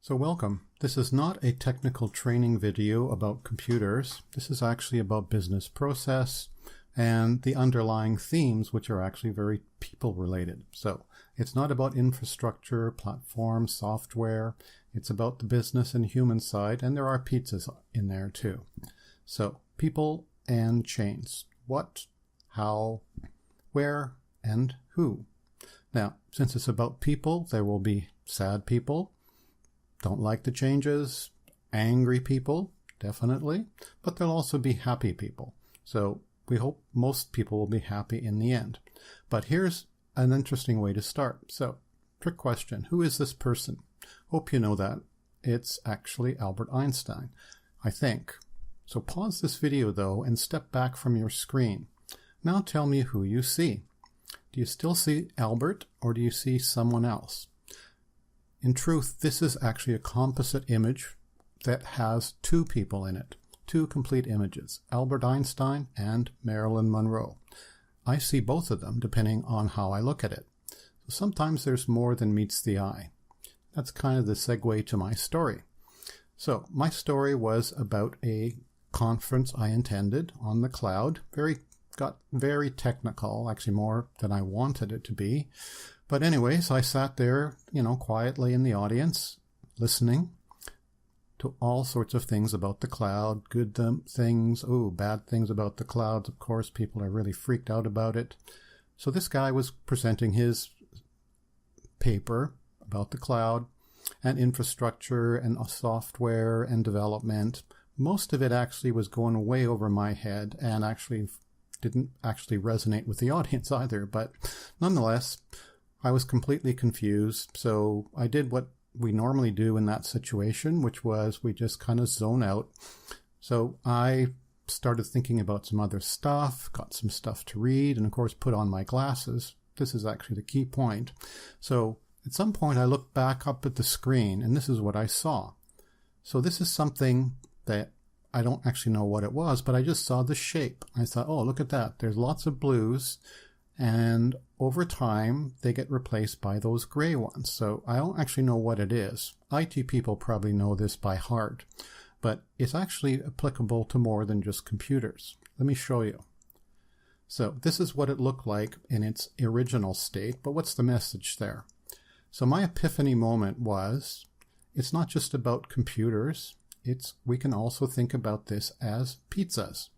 So welcome. This is not a technical training video about computers. This is actually about business process and the underlying themes, which are actually very people related. So it's not about infrastructure, platform, software. It's about the business and human side, and there are pizzas in there too. So people and chains. What, how, where, and who. Now, since it's about people, there will be sad people, don't like the changes, angry people, definitely, but there'll also be happy people. So we hope most people will be happy in the end. But here's an interesting way to start. So, trick question, who is this person? Hope you know that. It's actually Albert Einstein, I think. So pause this video though and step back from your screen. Now tell me who you see. Do you still see Albert or do you see someone else? In truth, this is actually a composite image that has two people in it, two complete images, Albert Einstein and Marilyn Monroe. I see both of them depending on how I look at it. So sometimes there's more than meets the eye. That's kind of the segue to my story. So my story was about a conference I attended on the cloud. Got very technical, actually more than I wanted it to be. But anyways, I sat there, quietly in the audience, listening to all sorts of things about the cloud, good things, bad things about the cloud. Of course, people are really freaked out about it. So this guy was presenting his paper about the cloud and infrastructure and software and development. Most of it actually was going way over my head and actually didn't actually resonate with the audience either. But nonetheless, I was completely confused. So I did what we normally do in that situation, which was we just kind of zone out. So I started thinking about some other stuff, got some stuff to read, and of course put on my glasses. This is actually the key point. So at some point I looked back up at the screen and this is what I saw. So this is something that I don't actually know what it was, but I just saw the shape. I thought, oh, look at that. There's lots of blues. And over time, they get replaced by those gray ones. So I don't actually know what it is. IT people probably know this by heart, but it's actually applicable to more than just computers. Let me show you. So this is what it looked like in its original state, but what's the message there? So my epiphany moment was, it's not just about computers. We can also think about this as pizzas.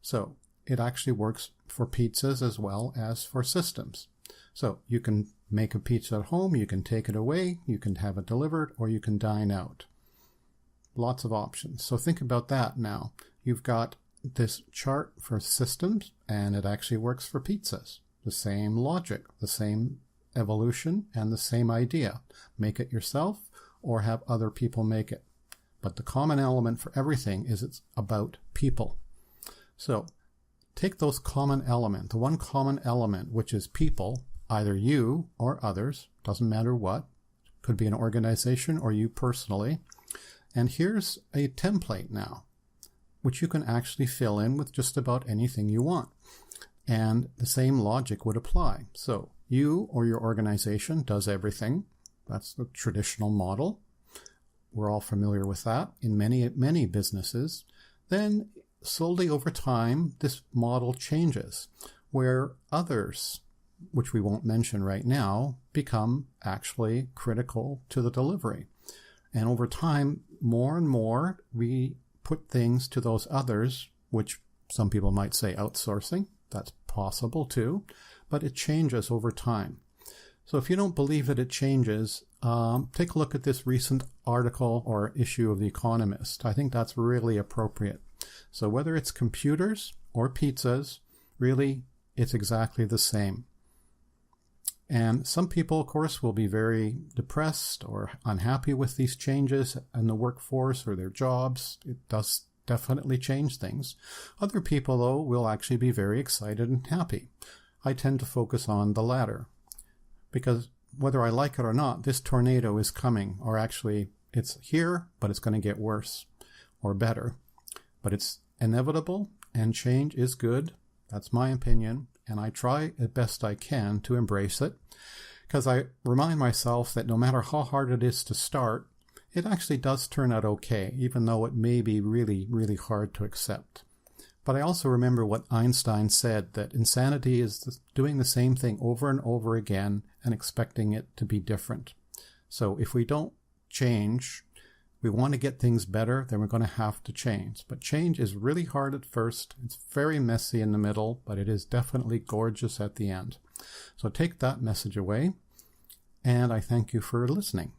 So it actually works for pizzas as well as for systems. So you can make a pizza at home, you can take it away, you can have it delivered, or you can dine out. Lots of options. So think about that now. You've got this chart for systems, and it actually works for pizzas. The same logic, the same evolution, and the same idea. Make it yourself or have other people make it. But the common element for everything is it's about people. So take those common element, the one common element, which is people, either you or others, doesn't matter what, could be an organization or you personally. And here's a template now, which you can actually fill in with just about anything you want. And the same logic would apply. So you or your organization does everything. That's the traditional model. We're all familiar with that in many businesses. Then slowly over time, this model changes where others, which we won't mention right now, become actually critical to the delivery. And over time, more and more, we put things to those others, which some people might say outsourcing. That's possible too, but it changes over time. So if you don't believe that it changes, take a look at this recent article or issue of The Economist. I think that's really appropriate. So whether it's computers or pizzas, really, it's exactly the same. And some people, of course, will be very depressed or unhappy with these changes in the workforce or their jobs. It does definitely change things. Other people, though, will actually be very excited and happy. I tend to focus on the latter because whether I like it or not, this tornado is coming, or actually it's here, but it's going to get worse or better. But it's inevitable, and change is good. That's my opinion, and I try as best I can to embrace it, because I remind myself that no matter how hard it is to start, it actually does turn out okay, even though it may be really, really hard to accept. But I also remember what Einstein said, that insanity is doing the same thing over and over again and expecting it to be different. So if we don't change, we want to get things better, then we're going to have to change. But change is really hard at first. It's very messy in the middle, but it is definitely gorgeous at the end. So take that message away, and I thank you for listening.